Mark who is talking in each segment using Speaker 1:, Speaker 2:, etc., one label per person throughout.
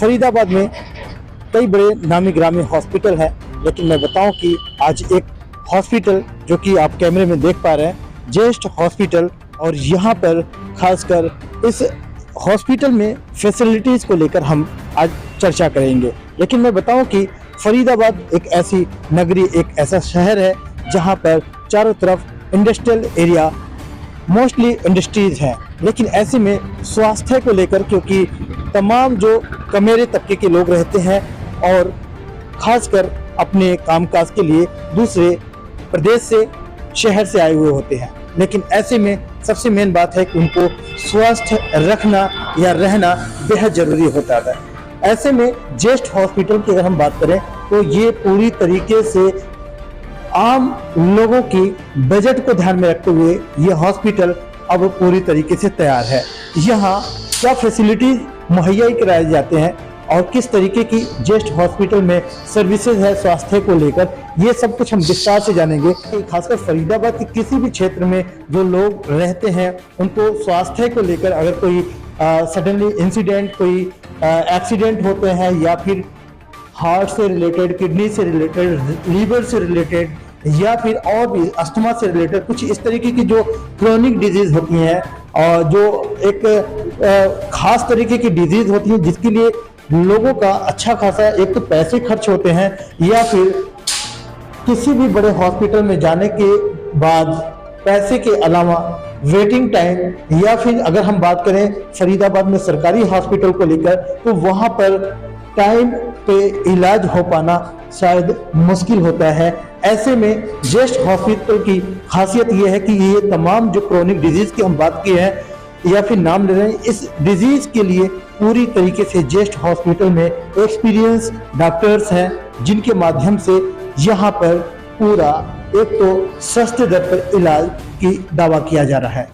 Speaker 1: फरीदाबाद में कई बड़े नामी ग्रामी हॉस्पिटल हैं, लेकिन मैं बताऊं कि आज एक हॉस्पिटल जो कि आप कैमरे में देख पा रहे हैं, जेस्ट हॉस्पिटल, और यहाँ पर खासकर इस हॉस्पिटल में फैसिलिटीज़ को लेकर हम आज चर्चा करेंगे। लेकिन मैं बताऊं कि फरीदाबाद एक ऐसी नगरी, एक ऐसा शहर है जहाँ पर चारों तरफ इंडस्ट्रियल एरिया, मोस्टली इंडस्ट्रीज हैं, लेकिन ऐसे में स्वास्थ्य को लेकर, क्योंकि तमाम जो कमेरे तबके के लोग रहते हैं और खासकर अपने कामकाज के लिए दूसरे प्रदेश से, शहर से आए हुए होते हैं, लेकिन ऐसे में सबसे मेन बात है कि उनको स्वस्थ रखना या रहना बेहद ज़रूरी होता है। ऐसे में जेस्ट हॉस्पिटल की अगर हम बात करें तो ये पूरी तरीके से आम लोगों की बजट को ध्यान में रखते हुए ये हॉस्पिटल अब पूरी तरीके से तैयार है। यहाँ क्या फैसिलिटी मुहैया कराए जाते हैं और किस तरीके की जेस्ट हॉस्पिटल में सर्विसेज है स्वास्थ्य को लेकर, ये सब कुछ हम विस्तार से जानेंगे। खासकर फरीदाबाद के किसी भी क्षेत्र में जो लोग रहते हैं उनको स्वास्थ्य को लेकर अगर कोई सडनली इंसिडेंट, कोई एक्सीडेंट होते हैं या फिर हार्ट से रिलेटेड, किडनी से रिलेटेड, लीवर से रिलेटेड या फिर और भी अस्थमा से रिलेटेड कुछ इस तरीके की जो क्रोनिक डिजीज होती हैं और जो एक खास तरीके की डिजीज होती है जिसके लिए लोगों का अच्छा खासा एक तो पैसे खर्च होते हैं या फिर किसी भी बड़े हॉस्पिटल में जाने के बाद पैसे के अलावा वेटिंग टाइम, या फिर अगर हम बात करें फरीदाबाद में सरकारी हॉस्पिटल को लेकर तो वहां पर टाइम पे इलाज हो पाना शायद मुश्किल होता है। ऐसे में जेस्ट हॉस्पिटल की खासियत यह है कि ये तमाम जो क्रोनिक डिजीज की हम बात की है या फिर नाम ले रहे हैं, इस डिजीज के लिए पूरी तरीके से जेस्ट हॉस्पिटल में एक्सपीरियंस डॉक्टर्स हैं जिनके माध्यम से यहाँ पर पूरा एक तो सस्ते दर पर इलाज की दावा किया जा रहा है।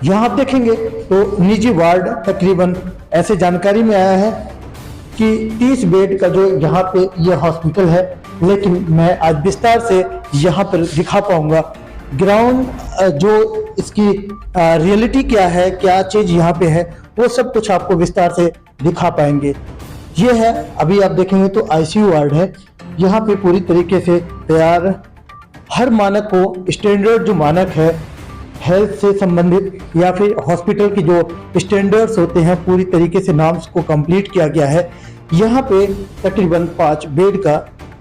Speaker 1: यहाँ आप देखेंगे तो निजी वार्ड तकरीबन ऐसे जानकारी में आया है कि 30 बेड का जो यहाँ पे ये हॉस्पिटल है, लेकिन मैं आज विस्तार से यहाँ पर दिखा पाऊंगा ग्राउंड जो इसकी रियलिटी क्या है, क्या चीज यहाँ पे है, वो सब कुछ आपको विस्तार से दिखा पाएंगे। ये है, अभी आप देखेंगे तो आईसीयू वार्ड है, यहाँ पे पूरी तरीके से तैयार हर मानक को, स्टैंडर्ड जो मानक है हेल्थ से संबंधित या फिर हॉस्पिटल की जो स्टैंडर्ड्स होते हैं पूरी तरीके से नाम्स को कंप्लीट किया गया है। यहाँ पे तकरीबन 5 बेड का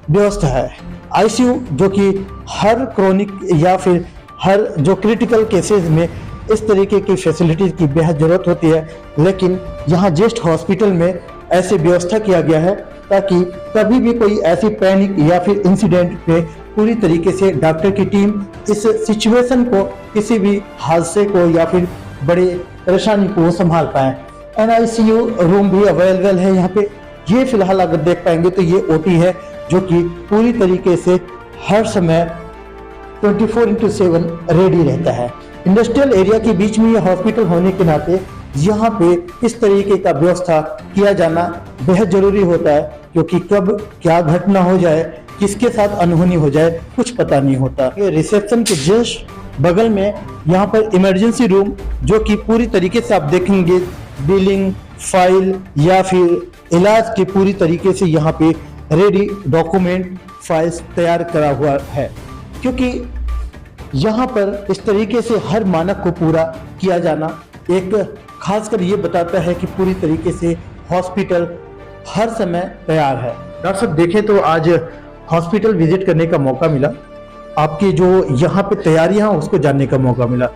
Speaker 1: व्यवस्था है। आईसीयू जो कि हर क्रोनिक या फिर हर जो क्रिटिकल केसेस में इस तरीके की फैसिलिटीज की बेहद ज़रूरत होती है, लेकिन यहाँ जेस्ट हॉस्पिटल में ऐसे व्यवस्था किया गया है ताकि कभी भी कोई ऐसी पैनिक या फिर इंसिडेंट पे पूरी तरीके से डॉक्टर की टीम इस सिचुएशन को, किसी भी हादसे को या फिर बड़े परेशानी को संभाल पाए। एनआईसीयू रूम भी अवेलेबल है यहाँ पे। ये फिलहाल अगर देख पाएंगे तो ये ओटी है जो कि पूरी तरीके से हर समय 24/7 रेडी रहता है। इंडस्ट्रियल एरिया के बीच में ये हॉस्पिटल होने के नाते यहाँ पे इस तरीके का व्यवस्था किया जाना बेहद जरूरी होता है, क्योंकि कब क्या घटना हो जाए, किसके साथ अनहोनी हो जाए, कुछ पता नहीं होता। रिसेप्शन के जस्ट बगल में यहाँ पर इमरजेंसी रूम जो कि पूरी तरीके से आप देखेंगे बिलिंग फाइल या फिर इलाज की पूरी तरीके से यहाँ पे रेडी डॉक्यूमेंट फाइल्स तैयार करा हुआ है, क्योंकि यहाँ पर इस तरीके से हर मानक को पूरा किया जाना एक खासकर ये बताता है कि पूरी तरीके से हॉस्पिटल हर समय तैयार है। डॉक्टर साहब देखें तो आज हॉस्पिटल विजिट करने का मौका मिला, आपकी जो यहाँ पे तैयारियां हैं उसको जानने का मौका मिला,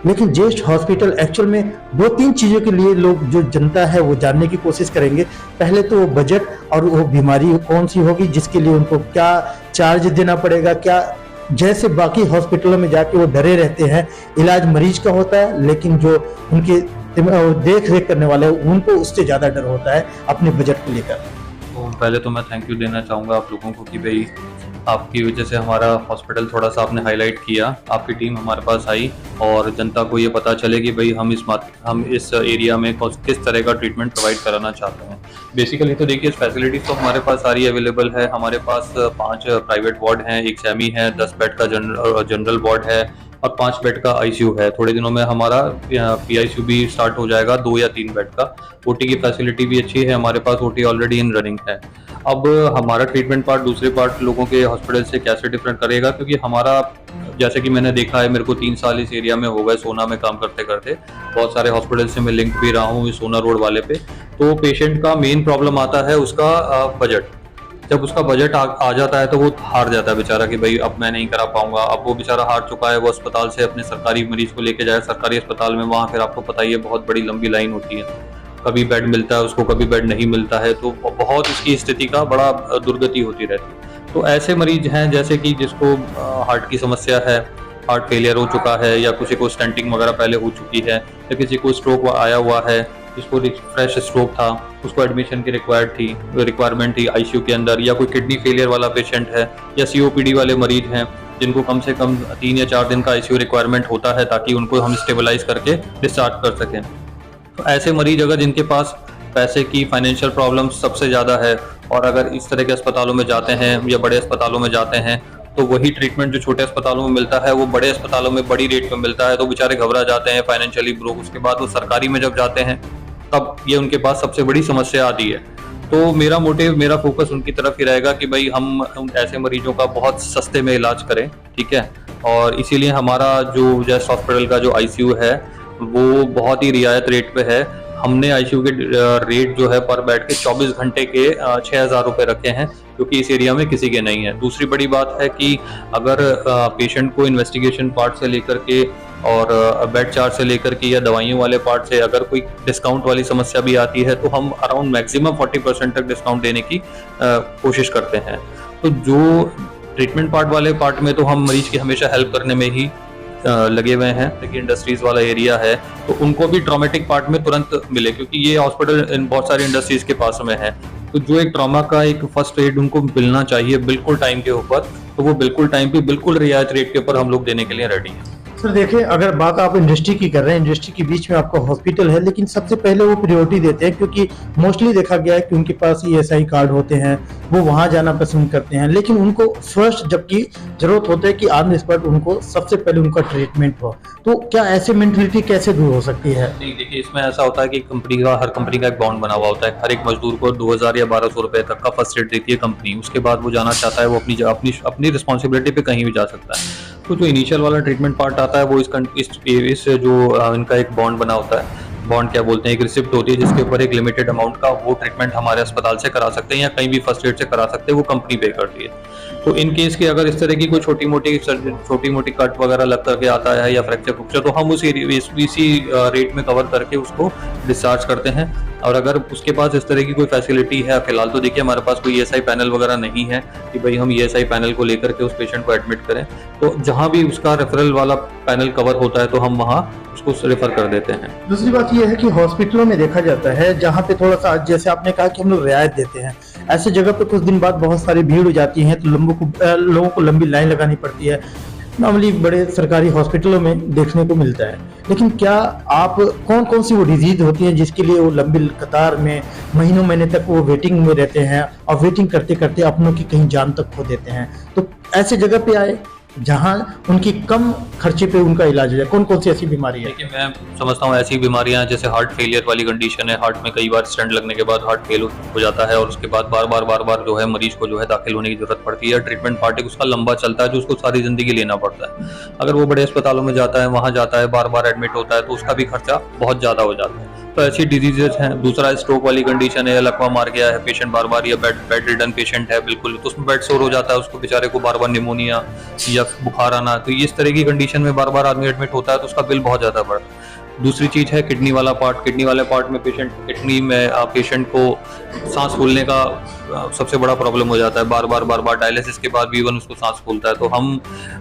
Speaker 1: लेकिन जेस्ट हॉस्पिटल एक्चुअल में 2-3 चीज़ों के लिए लोग जो जनता है वो जानने की कोशिश करेंगे। पहले तो वो बजट और वो बीमारी कौन सी होगी जिसके लिए उनको क्या चार्ज देना पड़ेगा, क्या जैसे बाकी हॉस्पिटलों में जाके वो डरे रहते हैं, इलाज मरीज का होता है लेकिन जो उनके देख रेख करने वाले उनको उससे ज़्यादा डर होता है अपने बजट को लेकर।
Speaker 2: तो पहले तो मैं थैंक यू देना चाहूँगा आप लोगों को कि भाई आपकी वजह से हमारा हॉस्पिटल थोड़ा सा आपने हाईलाइट किया, आपकी टीम हमारे पास आई और जनता को ये पता चले कि भाई हम इस एरिया में किस तरह का ट्रीटमेंट प्रोवाइड कराना चाहते हैं। बेसिकली तो देखिए फैसिलिटीज तो हमारे पास सारी अवेलेबल है। हमारे पास 5 प्राइवेट वार्ड हैं, एक सेमी है, 10 बेड का जनरल वार्ड है, और 5 बेड का आईसीयू है। थोड़े दिनों में हमारा पीआईसीयू भी स्टार्ट हो जाएगा 2 या 3 बेड का। ओटी की फैसिलिटी भी अच्छी है, हमारे पास ओटी ऑलरेडी इन रनिंग है। अब हमारा ट्रीटमेंट पार्ट दूसरे पार्ट लोगों के हॉस्पिटल से कैसे डिफरेंट करेगा, क्योंकि हमारा जैसे कि मैंने देखा है, मेरे को 3 साल इस एरिया में हो गए सोना में काम करते करते, बहुत सारे हॉस्पिटल से मैं लिंक भी रहा हूँ इस सोना रोड वाले पे। तो पेशेंट का मेन प्रॉब्लम आता है उसका बजट। जब उसका बजट आ जाता है तो वो हार जाता है बेचारा कि भाई अब मैं नहीं करा पाऊंगा। अब वो बेचारा हार चुका है, वो अस्पताल से अपने सरकारी मरीज को लेके जाए सरकारी अस्पताल में, वहाँ फिर आपको पता ही है बहुत बड़ी लंबी लाइन होती है, कभी बेड मिलता है उसको, कभी बेड नहीं मिलता है, तो बहुत इसकी स्थिति का बड़ा दुर्गति होती रहती है। तो ऐसे मरीज हैं जैसे कि जिसको हार्ट की समस्या है, हार्ट फेलियर हो चुका है, या किसी को स्टेंटिंग वगैरह पहले हो चुकी है, या किसी को स्ट्रोक आया हुआ है, जिसको फ्रेश स्ट्रोक था, उसको एडमिशन की रिक्वायरमेंट थी आईसीयू के अंदर, या कोई किडनी फेलियर वाला पेशेंट है, या सीओपीडी वाले मरीज हैं जिनको कम से कम 3 या 4 दिन का आईसीयू रिक्वायरमेंट होता है ताकि उनको हम स्टेबलाइज करके डिस्चार्ज कर सकें। तो ऐसे मरीज अगर जिनके पास पैसे की फाइनेंशियल प्रॉब्लम सबसे ज़्यादा है, और अगर इस तरह के अस्पतालों में जाते हैं या बड़े अस्पतालों में जाते हैं, तो वही ट्रीटमेंट जो छोटे अस्पतालों में मिलता है वो बड़े अस्पतालों में बड़ी रेट पे मिलता है, तो बेचारे घबरा जाते हैं, फाइनेंशियली ब्रोक। उसके बाद वो सरकारी में जब जाते हैं तब ये उनके पास सबसे बड़ी समस्या आती है। तो मेरा फोकस उनकी तरफ ही रहेगा कि भाई हम ऐसे मरीजों का बहुत सस्ते में इलाज करें, ठीक है। और इसीलिए हमारा जो जस्ट हॉस्पिटल का जो आईसीयू है वो बहुत ही रियायत रेट पे है। हमने आईसीयू के रेट जो है पर बेड के 24 घंटे के 6,000 रुपये रखे हैं, क्योंकि इस एरिया में किसी के नहीं है। दूसरी बड़ी बात है कि अगर पेशेंट को इन्वेस्टिगेशन पार्ट से लेकर के और बेड चार्ज से लेकर के या दवाइयों वाले पार्ट से अगर कोई डिस्काउंट वाली समस्या भी आती है तो हम अराउंड मैक्सिमम 40% तक डिस्काउंट देने की कोशिश करते हैं। तो जो ट्रीटमेंट पार्ट वाले पार्ट में तो हम मरीज की हमेशा हेल्प करने में ही लगे हुए हैं, लेकिन इंडस्ट्रीज वाला एरिया है तो उनको भी ट्रॉमेटिक पार्ट में तुरंत मिले, क्योंकि ये हॉस्पिटल बहुत सारी इंडस्ट्रीज के पास में है। तो जो एक ट्रॉमा का एक फर्स्ट एड उनको मिलना चाहिए बिल्कुल टाइम के ऊपर, तो वो बिल्कुल टाइम पे बिल्कुल रियायत रेट के ऊपर हम लोग देने के लिए रेडी हैं।
Speaker 1: सर देखिए, अगर बात आप इंडस्ट्री की कर रहे हैं, इंडस्ट्री के बीच में आपका हॉस्पिटल है, लेकिन सबसे पहले वो प्रायोरिटी देते हैं, क्योंकि मोस्टली देखा गया है कि उनके पास ईएसआई कार्ड होते हैं, वो वहां जाना पसंद करते हैं, लेकिन उनको फर्स्ट जबकि जरूरत होता है कि ऑन द स्पॉट उनको सबसे पहले उनका ट्रीटमेंट हो। तो क्या ऐसे मेंटलिटी कैसे दूर हो सकती है?
Speaker 2: नहीं, देखिए इसमें ऐसा होता है कि हर कंपनी का एक बॉन्ड बना हुआ होता है। हर एक मजदूर को 2,000 या 1,200 रुपए तक का फर्स्ट एड देती है कंपनी। उसके बाद वो जाना चाहता है, वो अपनी रिस्पॉन्सिबिलिटी पे कहीं भी जा सकता है। तो जो इनिशियल वाला ट्रीटमेंट पार्ट आता है वो इस जो इनका एक बॉन्ड बना होता है, बॉन्ड क्या बोलते हैं, एक रिसिप्ट होती है जिसके ऊपर एक लिमिटेड अमाउंट का वो ट्रीटमेंट हमारे अस्पताल से करा सकते हैं या कहीं भी फर्स्ट एड से करा सकते हैं, वो कंपनी पे करती है। तो इन केस की अगर इस तरह की कोई छोटी मोटी कट वगैरह लग करके आता है या फ्रैक्चर तो हम इसी रेट में कवर करके उसको डिस्चार्ज करते हैं। और अगर उसके पास इस तरह की कोई फैसिलिटी है, फिलहाल तो देखिए हमारे पास कोई ईएसआई पैनल वगैरह नहीं है कि भाई हम ईएसआई पैनल को लेकर के उस पेशेंट को एडमिट करें, तो जहां भी उसका रेफरल वाला पैनल कवर होता है तो हम वहां उसको रेफर कर देते हैं।
Speaker 1: दूसरी बात यह है कि हॉस्पिटलों में देखा जाता है जहाँ पे थोड़ा सा, जैसे आपने कहा कि हम लोग रियायत देते हैं, ऐसे जगह पे कुछ दिन बाद बहुत सारी भीड़ हो जाती है, तो लोगों को लंबी लाइन लगानी पड़ती है। नॉर्मली बड़े सरकारी हॉस्पिटलों में देखने को मिलता है। लेकिन क्या आप कौन कौन सी वो डिजीज होती हैं जिसके लिए वो लंबी कतार में महीने तक वो वेटिंग में रहते हैं और वेटिंग करते करते अपनों की कहीं जान तक खो देते हैं? तो ऐसे जगह पे आए जहां उनकी कम खर्चे पे उनका इलाज हो जाए। कौन कौन सी ऐसी बीमारी है?
Speaker 2: देखिए मैं समझता हूँ ऐसी बीमारियां जैसे हार्ट फेलियर वाली कंडीशन है, हार्ट में कई बार स्टेंट लगने के बाद हार्ट फेल हो जाता है और उसके बाद बार बार जो है मरीज को जो है दाखिल होने की जरूरत पड़ती है। ट्रीटमेंट पार्ट उसका लंबा चलता है जो उसको सारी जिंदगी लेना पड़ता है। अगर वो बड़े अस्पतालों में जाता है, वहां जाता है, बार एडमिट होता है, तो उसका भी खर्चा बहुत ज्यादा हो जाता है। तो ऐसी डिजीजेज हैं। दूसरा स्ट्रोक वाली कंडीशन है, लकवा मार गया है पेशेंट बार या बेड रिडन पेशेंट है बिल्कुल, तो उसमें बेड सोर हो जाता है, उसको बेचारे को बार निमोनिया या बुखार आना, तो इस तरह की कंडीशन में बार आदमी एडमिट होता है तो उसका बिल बहुत ज्यादा बढ़ता है। दूसरी चीज है किडनी वाला पार्ट। किडनी वाले पार्ट में किडनी में पेशेंट को सांस फूलने का सबसे बड़ा प्रॉब्लम हो जाता है। बार डायलिसिस के बाद भी इवन उसको सांस फूलता है। तो हम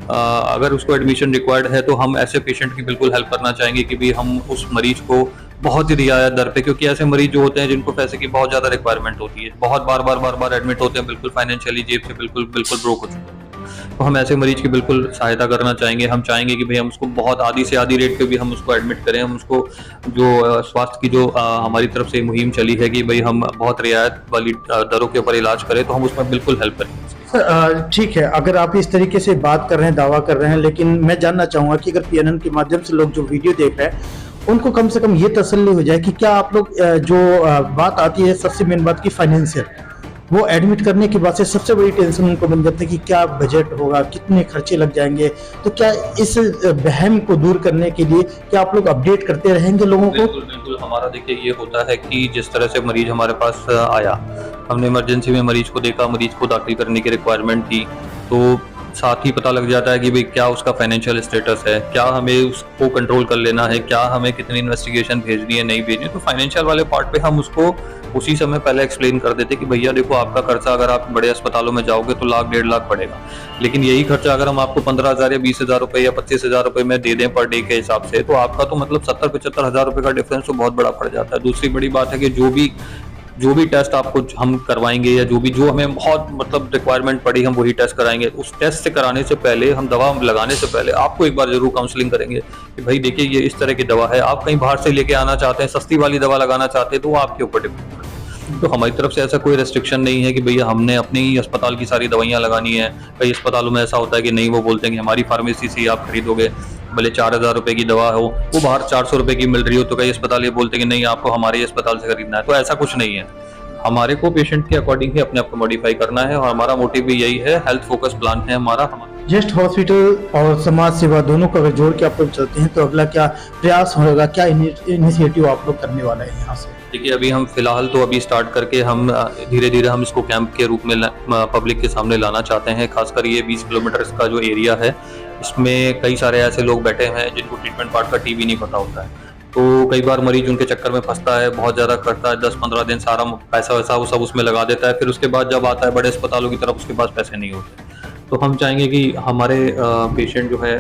Speaker 2: अगर उसको एडमिशन रिक्वायर्ड है तो हम ऐसे पेशेंट की बिल्कुल हेल्प करना चाहेंगे कि भी हम उस मरीज को बहुत ही रियायत दर पे, क्योंकि ऐसे मरीज जो होते हैं जिनको पैसे की बहुत ज्यादा रिक्वायरमेंट होती है, बहुत बार एडमिट होते हैं, बिल्कुल फाइनेंशियली जेब से बिल्कुल ब्रोक हो चुके हैं, तो हम ऐसे मरीज की बिल्कुल सहायता करना चाहेंगे। हम चाहेंगे कि भाई हम उसको बहुत आधी से आधी रेट पे भी हम उसको एडमिट करें। हम उसको जो स्वास्थ्य की जो हमारी तरफ से मुहिम चली है कि भाई हम बहुत रियायत वाली दरों के ऊपर इलाज करें, तो हम उसमें बिल्कुल हेल्प करेंगे।
Speaker 1: सर ठीक है, अगर आप इस तरीके से बात कर रहे हैं, दावा कर रहे हैं, लेकिन मैं जानना चाहूँगा कि अगर पीएनएन के माध्यम से लोग जो वीडियो देख रहे हैं उनको कम से कम ये तसल्ली हो जाए कि क्या आप लोग बात आती है सबसे मेन बात की फाइनेंशियल, वो एडमिट करने के बाद से सबसे बड़ी टेंशन उनको बन जाती है कि क्या बजट होगा, कितने खर्चे लग जाएंगे। तो क्या इस वहम को दूर करने के लिए क्या आप लोग अपडेट करते रहेंगे लोगों को?
Speaker 2: बिल्कुल बिल्कुल, हमारा देखिए ये होता है कि जिस तरह से मरीज हमारे पास आया, हमने इमरजेंसी में मरीज को देखा, मरीज को दाखिल करने की रिक्वायरमेंट थी, तो साथ ही पता लग जाता है कि भाई क्या उसका फाइनेंशियल स्टेटस है, क्या हमें उसको कंट्रोल कर लेना है, क्या हमें कितनी इन्वेस्टिगेशन भेजनी है, नहीं भेजनी है। तो फाइनेंशियल वाले पार्ट पे हम उसको उसी समय पहले एक्सप्लेन कर देते कि भैया देखो, आपका खर्चा अगर आप बड़े अस्पतालों में जाओगे तो 1 लाख 1.5 लाख पड़ेगा, लेकिन यही खर्चा अगर हम आपको 15,000 या 20,000 रुपए या 25,000 रुपए में दे दें पर डे के हिसाब से, तो आपका तो मतलब 70-75 हज़ार रुपए का डिफरेंस तो बहुत बड़ा पड़ जाता है। दूसरी बड़ी बात है कि जो भी टेस्ट आपको हम करवाएंगे या जो हमें बहुत मतलब रिक्वायरमेंट पड़ी, हम वही टेस्ट कराएंगे। उस टेस्ट से कराने से पहले, हम दवा लगाने से पहले आपको एक बार जरूर काउंसलिंग करेंगे कि भाई देखिए ये इस तरह की दवा है, आप कहीं बाहर से लेके आना चाहते हैं, सस्ती वाली दवा लगाना चाहते हैं, तो वो आपके ऊपर डिपेंड है। तो हमारी तरफ से ऐसा कोई रेस्ट्रिक्शन नहीं है कि भैया हमने अपने ही अस्पताल की सारी दवाइयाँ लगानी है। कई अस्पतालों में ऐसा होता है कि नहीं, वो बोलते हैं कि हमारी फार्मेसी से ही आप खरीदोगे, भले 4,000 रुपए की दवा हो, वो बाहर 400 रुपए की मिल रही हो, तो कई अस्पताल ये बोलते हैं कि नहीं, आपको हमारे अस्पताल से खरीदना है। तो ऐसा कुछ नहीं है, हमारे को पेशेंट के अकॉर्डिंग ही अपने आप को मॉडिफाई करना है, और हमारा मोटिव भी यही है, हेल्थ फोकस प्लान है हमारा।
Speaker 1: जस्ट हॉस्पिटल और समाज सेवा दोनों को अगर जोड़ के आप लोग चलते हैं तो अगला क्या प्रयास होगा, क्या इनिशिएटिव आप लोग करने वाले हैं यहाँ से?
Speaker 2: देखिए, अभी हम फिलहाल तो अभी स्टार्ट करके हम धीरे धीरे हम इसको कैंप के रूप में पब्लिक के सामने लाना चाहते हैं। खासकर ये 20 किलोमीटर का जो एरिया है, इसमें कई सारे ऐसे लोग बैठे हैं जिनको ट्रीटमेंट पार्ट का टी भी नहीं पता होता है। तो कई बार मरीज उनके चक्कर में फंसता है, बहुत ज़्यादा करता है, 10-15 दिन सारा पैसा वैसा वो सब उसमें लगा देता है, फिर उसके बाद जब आता है बड़े अस्पतालों की तरफ, उसके पास पैसे नहीं होते। तो हम चाहेंगे कि हमारे पेशेंट जो है,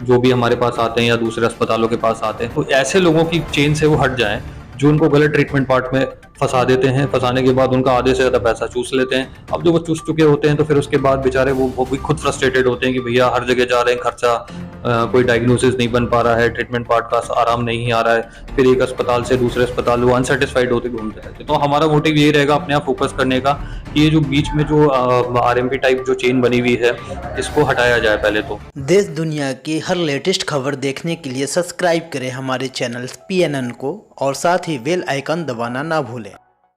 Speaker 2: जो भी हमारे पास आते हैं या दूसरे अस्पतालों के पास आते हैं, तो ऐसे लोगों की चेन से वो हट जाएं जो उनको गलत ट्रीटमेंट पार्ट में फंसा देते हैं। फंसाने के बाद उनका आधे से ज़्यादा पैसा चूस लेते हैं। अब जो वो चूस चुके होते हैं तो फिर उसके बाद बेचारे वो भी खुद फ्रस्ट्रेटेड होते हैं कि भैया हर जगह जा रहे हैं, खर्चा, कोई डायग्नोसिस नहीं बन पा रहा है, ट्रीटमेंट पार्ट का आराम नहीं आ रहा है, फिर एक अस्पताल से दूसरे अस्पताल वो अनसेटिस्फाइड होते घूमते रहते हैं। तो हमारा मोटिव यही रहेगा अपने आप फोकस करने का कि ये जो बीच में जो आरएमपी टाइप जो चेन बनी हुई है, इसको हटाया जाए पहले तो।
Speaker 3: देश दुनिया की हर लेटेस्ट खबर देखने के लिए सब्सक्राइब करें हमारे चैनल PNN को, और साथ ही बेल आइकन दबाना ना भूलें।